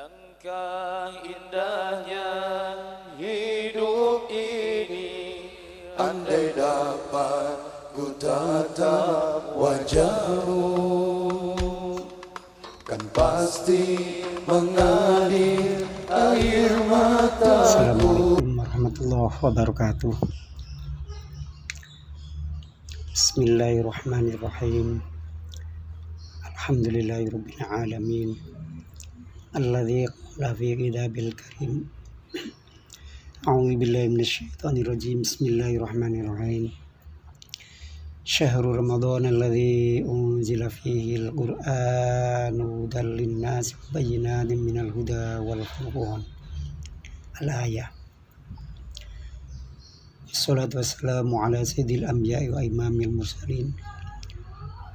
Alangkah indahnya hidup ini, andai dapat ku tatap wajahmu, kan pasti mengalir air mataku. Assalamualaikum warahmatullahi wabarakatuh. Bismillahirrahmanirrahim. Alhamdulillahirabbil alamin. Alladzi qala fi kitabil karim. A'udzu billahi minasyaitonir rajim. Bismillahirrahmanirrahim. Syahrul Ramadan alladzi unzila fihi al-Qur'anu hudan lin-nasi wa bayyinatin minal huda wal furqan. Al-ayah. Wassalatu wassalamu ala sayyidil anbiya'i wa imamil mursalin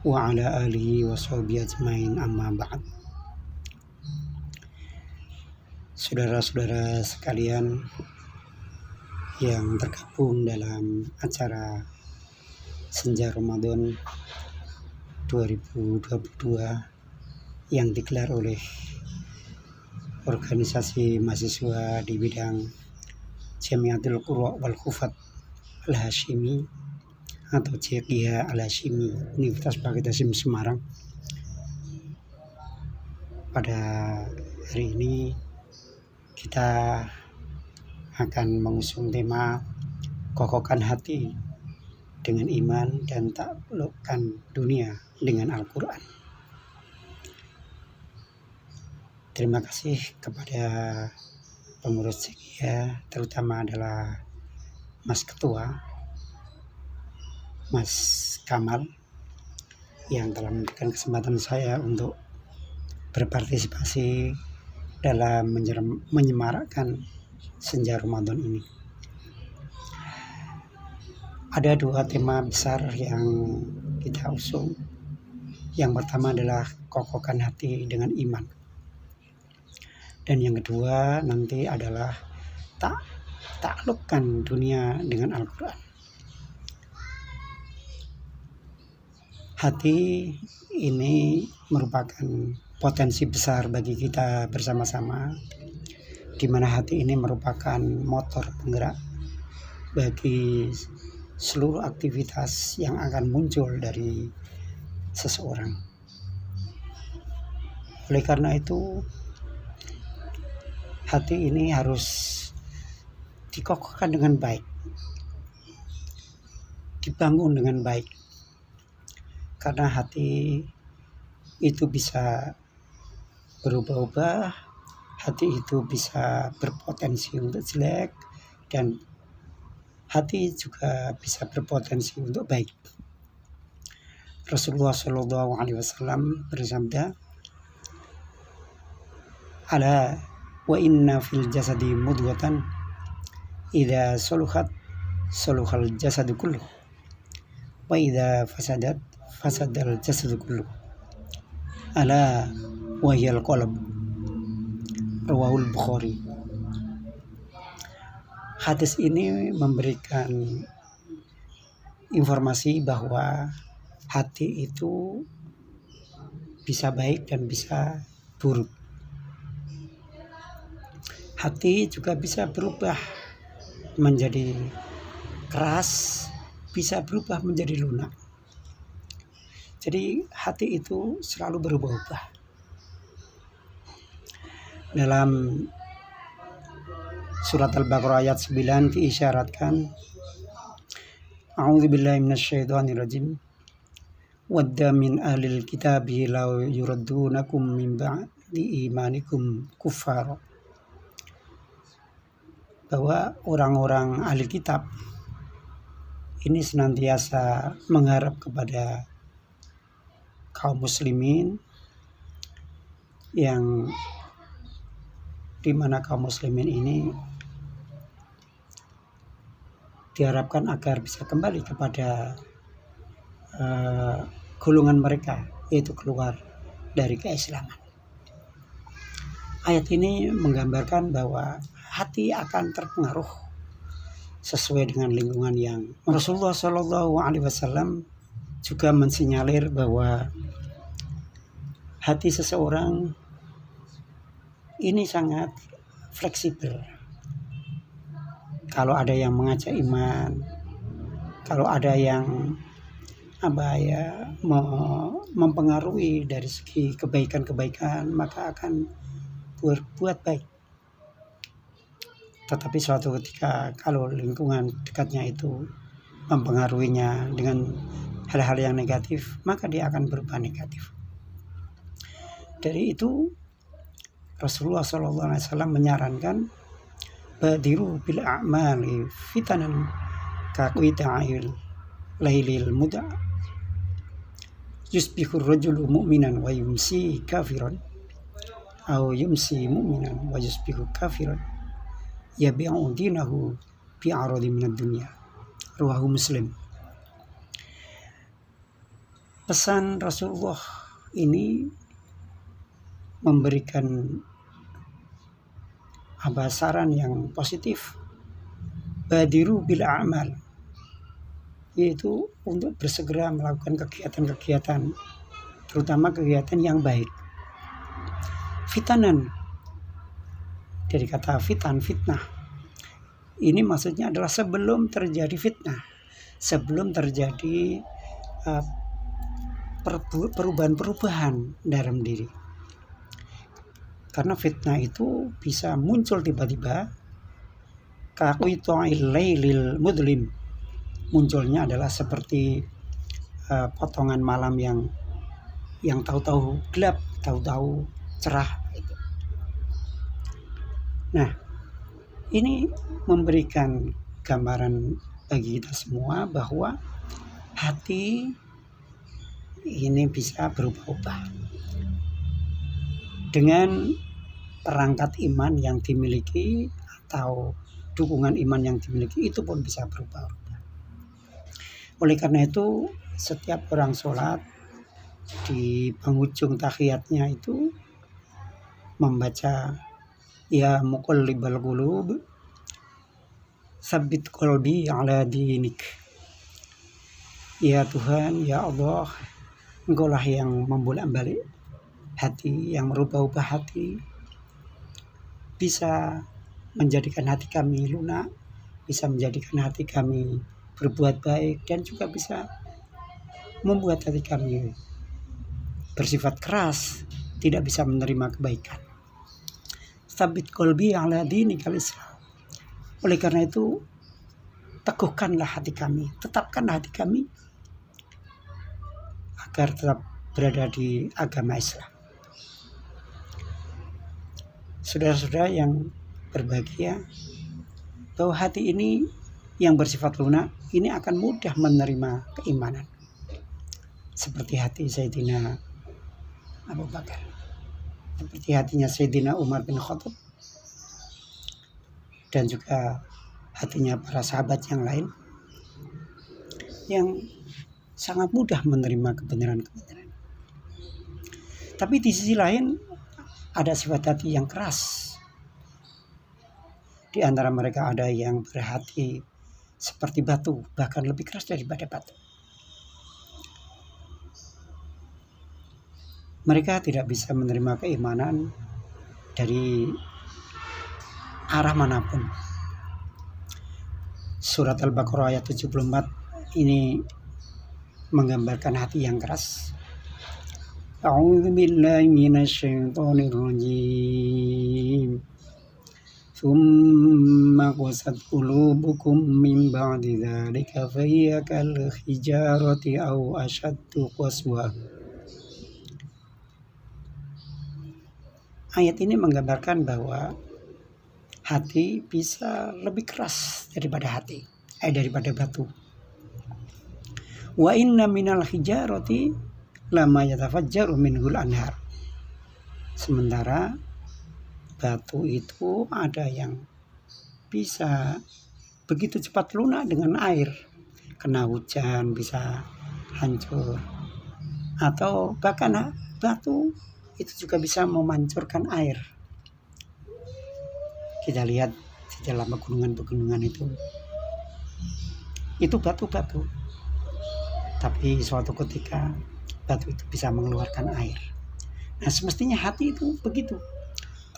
wa ala alihi wa sahbihi ajmain, amma ba'd. Saudara-saudara sekalian yang tergabung dalam acara Senja Ramadan 2022 yang digelar oleh organisasi mahasiswa di bidang Jamiatul Qura wal Hufat Al-Hashimi atau JQH Al-Hashimi Universitas Baqi Qasim Semarang. Pada hari ini kita akan mengusung tema kokohkan hati dengan iman dan taklukkan dunia dengan Al-Quran. Terima kasih kepada pengurus JQH, terutama adalah Mas Ketua, Mas Kamal, yang telah memberikan kesempatan saya untuk berpartisipasi dalam menyemarakkan Senja Ramadan ini. Ada dua tema besar yang kita usung. Yang pertama adalah kokohkan hati dengan iman. Dan yang kedua nanti adalah taklukkan dunia dengan Al-Quran. Hati ini merupakan potensi besar bagi kita bersama-sama, di mana hati ini merupakan motor penggerak bagi seluruh aktivitas yang akan muncul dari seseorang. Oleh karena itu, hati ini harus dikokohkan dengan baik, dibangun dengan baik, karena hati itu bisa berubah-ubah, hati itu bisa berpotensi untuk jelek, dan hati juga bisa berpotensi untuk baik. Rasulullah SAW bersabda, "Ala wa inna fil jasadi mudghatan idza saluhat saluhal jasadu kulluh wa idza fasadat fasadal jasadu kulluh. Ala wa hiyal qalb." Rawahul Bukhari. Hadis ini memberikan informasi bahwa hati itu bisa baik dan bisa buruk. Hati juga bisa berubah menjadi keras, bisa berubah menjadi lunak. Jadi hati itu selalu berubah-ubah. Dalam surat Al-Baqarah ayat 9 diisyaratkan, A'udzubillahi minasyaitonirrajim. Wadda min ahlil kitabi law yuraddunakum min ba'di imanikum kuffar. Bahwa orang-orang ahli kitab ini senantiasa mengharap kepada kaum muslimin, yang di mana kaum muslimin ini diharapkan agar bisa kembali kepada golongan mereka, yaitu keluar dari keislaman. Ayat ini menggambarkan bahwa hati akan terpengaruh sesuai dengan lingkungan yang Rasulullah SAW juga mensinyalir bahwa hati seseorang ini sangat fleksibel. Kalau ada yang mengajak iman, kalau ada yang mempengaruhi dari segi kebaikan-kebaikan, maka akan berbuat baik. Tetapi suatu ketika kalau lingkungan dekatnya itu mempengaruhinya dengan hal-hal yang negatif, maka dia akan berubah negatif. Dari itu Rasulullah SAW menyarankan badiru bil a'mali fitanan kaqita'il lailil muda yusbihur rajulu mu'minan wa yumsi kafiran aw yumsi mu'minan wa yusbihu kafiran yabi'u dinahu bi aradi minad dunya. Rawahu Muslim. Pesan Rasulullah ini memberikan saran yang positif. Badiru bil a'mal, yaitu untuk bersegera melakukan kegiatan-kegiatan, terutama kegiatan yang baik. Fitanan, dari kata fitan, fitnah. Ini maksudnya adalah sebelum terjadi fitnah, sebelum terjadi perubahan-perubahan dalam diri. Karena fitnah itu bisa muncul tiba-tiba, kaqita'il lailil mudlim. Munculnya adalah seperti potongan malam yang tahu-tahu gelap, tahu-tahu cerah. Nah, ini memberikan gambaran bagi kita semua bahwa hati ini bisa berubah-ubah dengan perangkat iman yang dimiliki atau dukungan iman yang dimiliki, itu pun bisa berubah-ubah. Oleh karena itu, setiap orang sholat di penghujung tahiyatnya itu membaca ya muqallibal qulub sabbit qalbi ala dinik. Ya Tuhan, ya Allah, Engkaulah yang membolak-balik hati, yang merubah-ubah hati, bisa menjadikan hati kami lunak, bisa menjadikan hati kami berbuat baik, dan juga bisa membuat hati kami bersifat keras, tidak bisa menerima kebaikan. Sabit qalbi ala dinikal Islam. Oleh karena itu, teguhkanlah hati kami, tetapkanlah hati kami agar tetap berada di agama Islam. Saudara-saudara yang berbahagia, bahwa hati ini yang bersifat lunak ini akan mudah menerima keimanan, seperti hati Sayyidina Abu Bakar, seperti hatinya Sayyidina Umar bin Khattab, dan juga hatinya para sahabat yang lain yang sangat mudah menerima kebenaran-kebenaran. Tapi di sisi lain ada sifat hati yang keras. Di antara mereka ada yang berhati seperti batu, bahkan lebih keras daripada batu. Mereka tidak bisa menerima keimanan dari arah manapun. Surat Al-Baqarah ayat 74 ini menggambarkan hati yang keras. A'udzu billahi minasyaitonir rajim. Tsumma qasat qulubukum min ba'di dzalika fa hiya kal hijarati aw ashaddu qaswa. Ayat ini menggambarkan bahwa hati bisa lebih keras daripada daripada batu. Wa inna minal hijarati lama yatafajjaru minhul anhar. Sementara batu itu ada yang bisa begitu cepat lunak dengan air, kena hujan bisa hancur, atau bahkan batu itu juga bisa memancurkan air. Kita lihat di dalam pegunungan-pegunungan itu batu-batu, tapi suatu ketika batu itu bisa mengeluarkan air. Nah, semestinya hati itu begitu,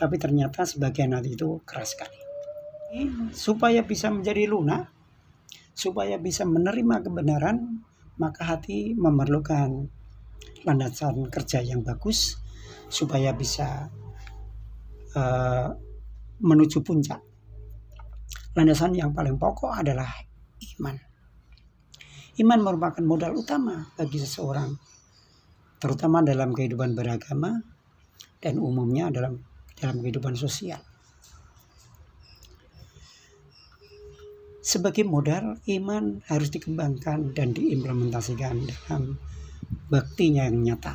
Tapi ternyata sebagian hati itu keras sekali. Supaya bisa menjadi lunak, supaya bisa menerima kebenaran, maka hati memerlukan landasan kerja yang bagus supaya bisa menuju puncak. Landasan yang paling pokok adalah iman. Iman merupakan modal utama bagi seseorang, terutama dalam kehidupan beragama dan umumnya dalam kehidupan sosial. Sebagai modal, iman harus dikembangkan dan diimplementasikan dalam baktinya yang nyata.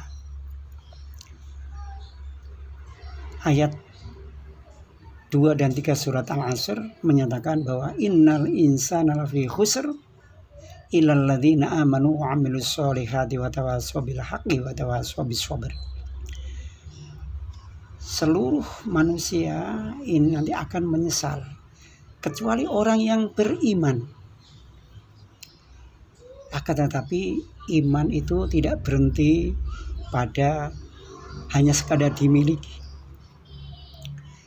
Ayat 2 dan 3 surat Al-Asr menyatakan bahwa innal insana lafi khusr illal ladzina amanu wa 'amilus sholihati wa tawassaw bil haqqi wa tawassaw bis sabr. Seluruh manusia ini nanti akan menyesal kecuali orang yang beriman. Akan tetapi iman itu tidak berhenti pada hanya sekadar dimiliki.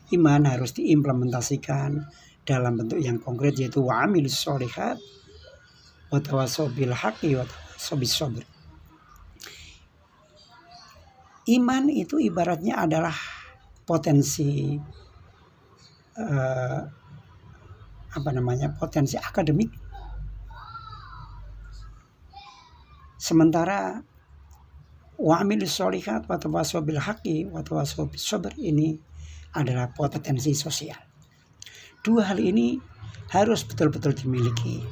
Iman harus diimplementasikan dalam bentuk yang konkret, yaitu wa'amilus sholihat wa tawassaw bil haqqi wa tawassaw bis sabr. Iman itu ibaratnya adalah potensi potensi akademik. Sementara wa'amilus sholihat wa tawassaw bil haqqi wa tawassaw bis sabr ini adalah potensi sosial. Dua hal ini harus betul-betul dimiliki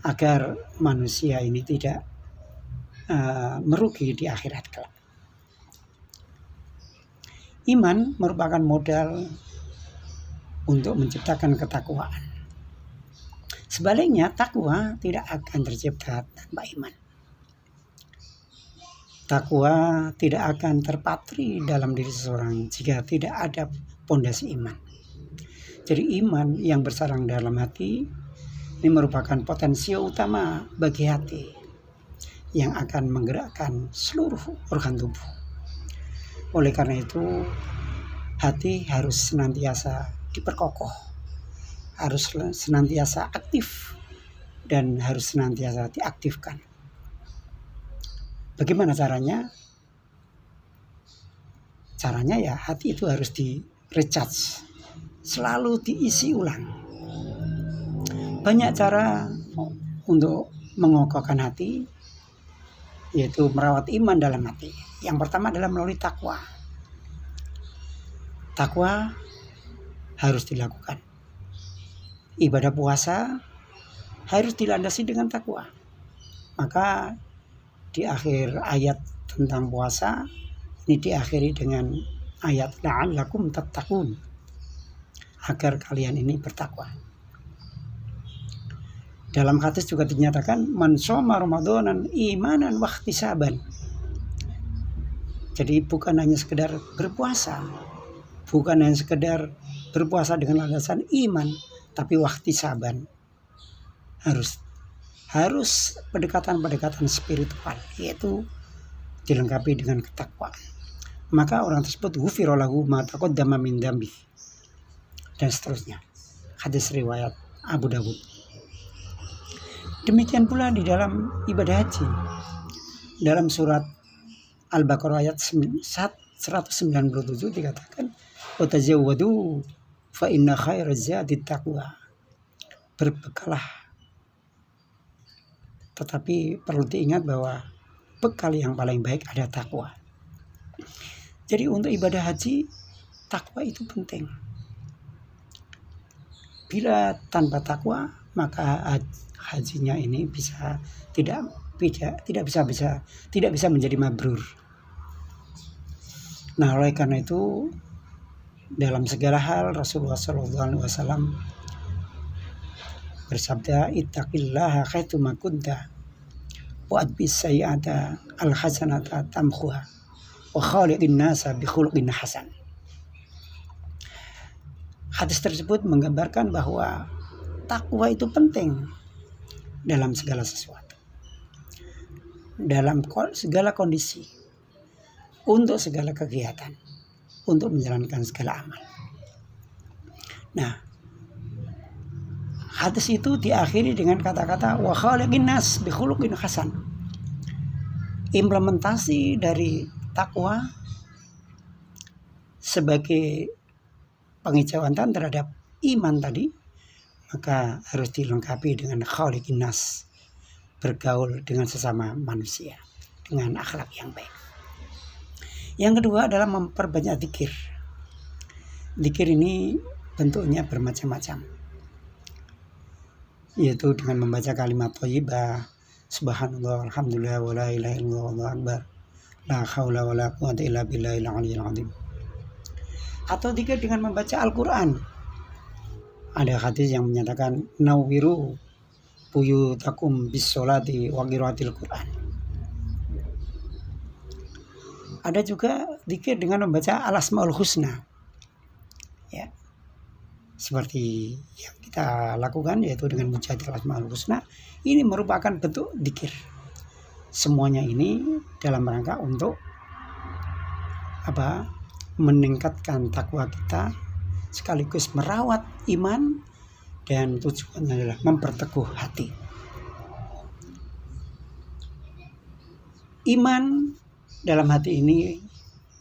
agar manusia ini tidak merugi di akhirat kelak. Iman merupakan modal untuk menciptakan ketakwaan. Sebaliknya, takwa tidak akan tercipta tanpa iman. Takwa tidak akan terpatri dalam diri seseorang jika tidak ada pondasi iman. Jadi iman yang bersarang dalam hati ini merupakan potensi utama bagi hati yang akan menggerakkan seluruh organ tubuh. Oleh karena itu, hati harus senantiasa diperkokoh, harus senantiasa aktif, dan harus senantiasa diaktifkan. Bagaimana caranya? Caranya ya hati itu harus di-recharge, selalu diisi ulang. Banyak cara untuk mengokohkan hati, yaitu merawat iman dalam hati. Yang pertama adalah melalui takwa. Takwa harus dilakukan. Ibadah puasa harus dilandasi dengan takwa. Maka di akhir ayat tentang puasa ini diakhiri dengan ayat la'allakum tattaqun, agar kalian ini bertakwa. Dalam hadis juga dinyatakan man shoma ramadanan imanan wa ihtisaban. Jadi bukan hanya sekedar berpuasa, bukan hanya sekedar berpuasa dengan landasan iman, tapi wa ihtisaban. Harus pendekatan-pendekatan spiritual, yaitu dilengkapi dengan ketakwaan. Maka orang tersebut ghufira lahu ma taqaddama min dzambi, dan seterusnya. Hadis riwayat Abu Dawud. Demikian pula di dalam ibadah haji. Dalam surat Al-Baqarah ayat 197 dikatakan wa tazawwadu fa inna khairaz zadi taqwa. Berbekalah. Tetapi perlu diingat bahwa bekal yang paling baik ada takwa. Jadi untuk ibadah haji, takwa itu penting. Bila tanpa takwa, maka hajinya ini tidak bisa menjadi mabrur. Nah, oleh karena itu dalam segala hal Rasulullah SAW bersabda, ittaqillaha haitsu ma kunta wa adbis sayyi'ata al-hasanata tamkhuha wa khaliqin nasa bi khuluqin hasan. Hadis tersebut menggambarkan bahwa takwa itu penting dalam segala sesuatu, dalam segala kondisi, untuk segala kegiatan. untuk menjalankan segala amal. Nah, hadis itu diakhiri dengan kata-kata wa khaliqin nas bi khuluqin hasan. Implementasi dari takwa sebagai pengejauhan terhadap iman tadi, maka harus dilengkapi dengan khaliqin nas, bergaul dengan sesama manusia dengan akhlak yang baik. Yang kedua adalah memperbanyak zikir. Zikir ini bentuknya bermacam-macam, yaitu dengan membaca kalimat thayyibah, subhanallah, alhamdulillah, wa la ilaha illallah, wallahu akbar, la haula wa la quwwata illa billahil aliyyil azim. Atau zikir dengan membaca Al-Quran. Ada hadis yang menyatakan nawwiru buyutakum bis sholati wa qiraatil Quran. Ada juga zikir dengan membaca al-asmaul husna, ya, seperti yang kita lakukan, yaitu dengan menjadi al-asmaul husna. Ini merupakan bentuk zikir. Semuanya ini dalam rangka untuk meningkatkan takwa kita, sekaligus merawat iman, dan tujuannya adalah memperteguh hati. Iman dalam hati ini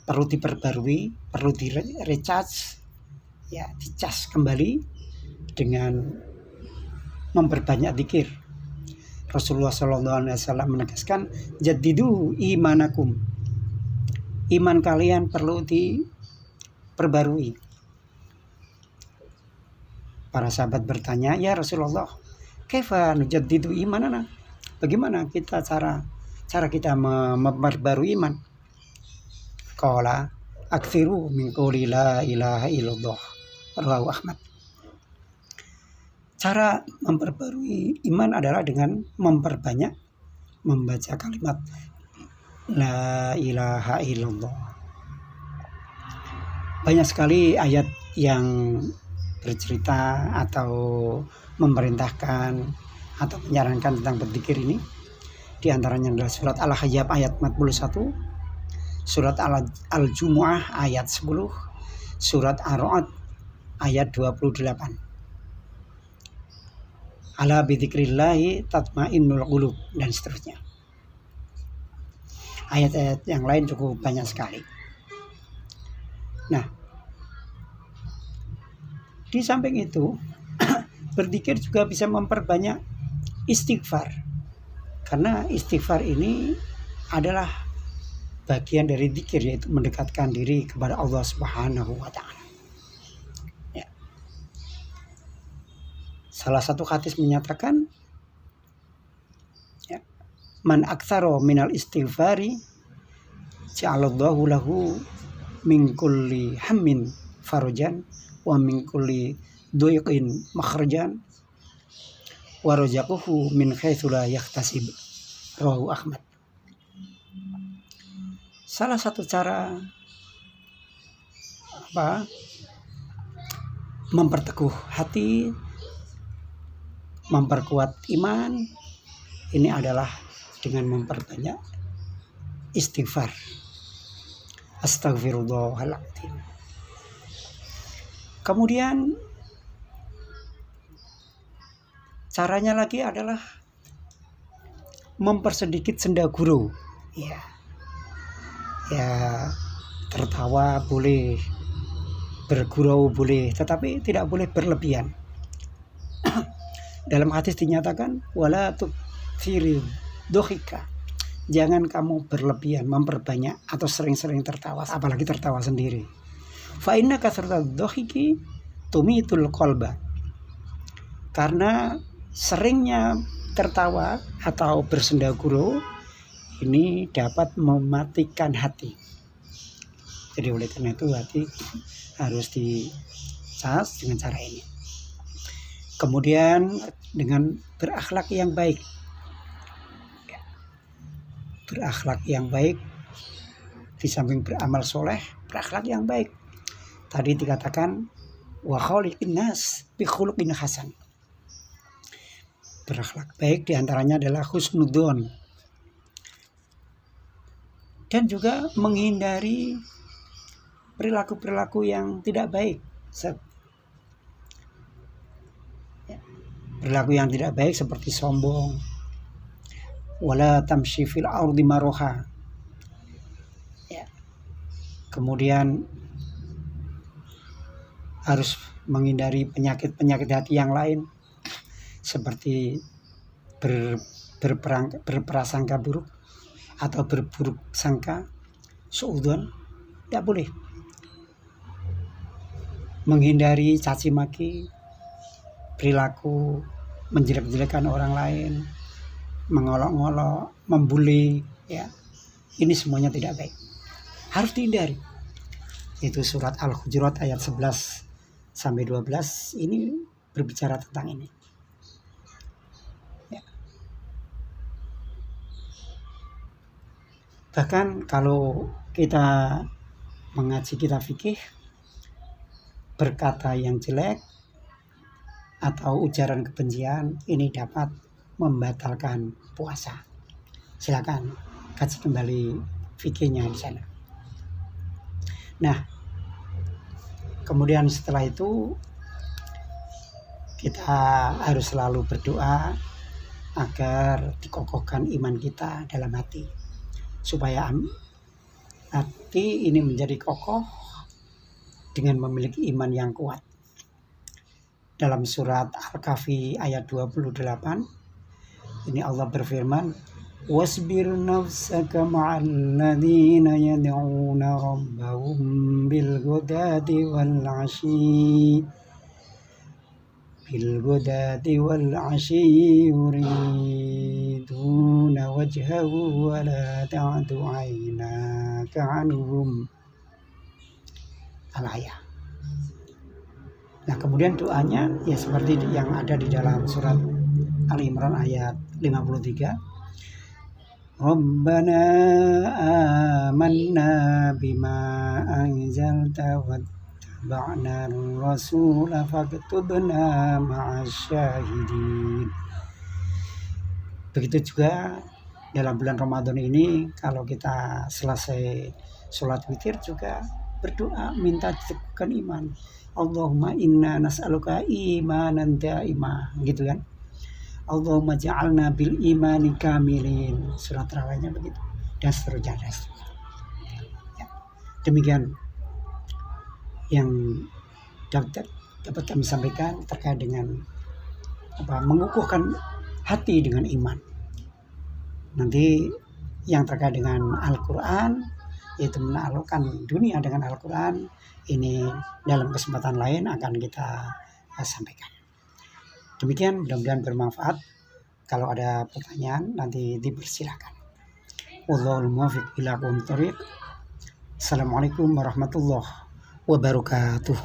perlu diperbarui, perlu di-recharge, ya, dicas kembali dengan memperbanyak zikir. Rasulullah SAW menegaskan, jadidu imanakum, iman kalian perlu diperbarui. Para sahabat bertanya, ya Rasulullah, kaifa nujaddidu imanana? Bagaimana cara kita memperbarui iman? Qala aktsiru min qouli la ilaha illallah, rawahu Ahmad. Cara memperbarui iman adalah dengan memperbanyak membaca kalimat la ilaha illallah. Banyak sekali ayat yang bercerita atau memerintahkan atau menyarankan tentang berzikir ini. Di antaranya adalah surat Al-Ahzab ayat 41, surat Al-Jumu'ah ayat 10, surat Ar-Ra'd ayat 28. Ala bidzikrillahi tatmainnul qulub, dan seterusnya. Ayat-ayat yang lain cukup banyak sekali. Nah, di samping itu berzikir juga bisa memperbanyak istighfar, karena istighfar ini adalah bagian dari zikir, yaitu mendekatkan diri kepada Allah Subhanahu wa Ta'ala. Ya. Salah satu hadis menyatakan, ya, man aktsara minal istighfari ja'alallahu lahu min kulli hammin farajan wa min kulli duiqin makhrajan wa razaquhu min haitsu la yahtasib, rawahu Ahmad. Salah satu cara memperteguh hati, memperkuat iman, ini adalah dengan memperbanyak istighfar. Astagfirullahaladzim. Kemudian caranya lagi adalah mempersedikit senda gurau. Ya, tertawa boleh, bergurau boleh, tetapi tidak boleh berlebihan. Dalam hadis dinyatakan wala tukthiri dohika, jangan kamu berlebihan, memperbanyak atau sering-sering tertawa, apalagi tertawa sendiri. Fa inna kasratal dohiki tumitul qalba, karena seringnya tertawa atau bersenda gurau ini dapat mematikan hati. Jadi oleh karena itu hati harus dicas dengan cara ini. Kemudian dengan berakhlak yang baik. Berakhlak yang baik di samping beramal soleh, berakhlak yang baik. Tadi dikatakan wa khaliqin nas bi khuluqin hasan. Berakhlak baik diantaranya adalah husnudzon, dan juga menghindari perilaku-perilaku yang tidak baik. Perilaku yang tidak baik seperti sombong, wala tamshi fil ardi maroha. Kemudian harus menghindari penyakit-penyakit hati yang lain seperti berprasangka buruk atau berburuk sangka, suudzon, tidak boleh. Menghindari caci maki, perilaku menjelek-jelekan orang lain, mengolok-olok, membuli, ya, ini semuanya tidak baik, harus dihindari. Itu surat Al-Hujurat ayat 11 sampai 12 ini berbicara tentang ini. Ya. Bahkan kalau kita mengaji kitab fikih, berkata yang jelek atau ujaran kebencian ini dapat membatalkan puasa. Silakan kaji kembali fikihnya di sana. Nah, kemudian setelah itu kita harus selalu berdoa agar dikokohkan iman kita dalam hati, supaya hati ini menjadi kokoh dengan memiliki iman yang kuat. Dalam surat Al-Kahfi ayat 28 ini Allah berfirman, wasbir nafsaka ma'al ladzina yad'una rabbahum bil ghadati wal 'ashyi yuriduna wajhahu wa la ta'du 'ainaka 'anhum. Al-ayah. Nah, kemudian doanya ya seperti yang ada di dalam surat Al-Imran ayat 53. Rabbana amanna bima anzalta wattaba'na ar-rasula faktubna ma'asyahidin. Begitu juga dalam bulan Ramadan ini, kalau kita selesai sholat witir juga berdoa minta diteguhkan iman. Allahumma inna nas'aluka imanan da'imah, gitu kan. Allahumma ja'alna bil imani kamilin, surat rawainya begitu, dan seterusnya. Ya. Demikian yang dapat kami sampaikan terkait dengan mengukuhkan hati dengan iman. Nanti yang terkait dengan Al-Quran, yaitu menaklukkan dunia dengan Al-Quran, ini dalam kesempatan lain akan kita sampaikan. Demikian, mudah-mudahan bermanfaat. Kalau ada pertanyaan nanti dipersilakan. Wallahul muwaffiq ila aqwamit thoriq. Assalamualaikum warahmatullahi wabarakatuh.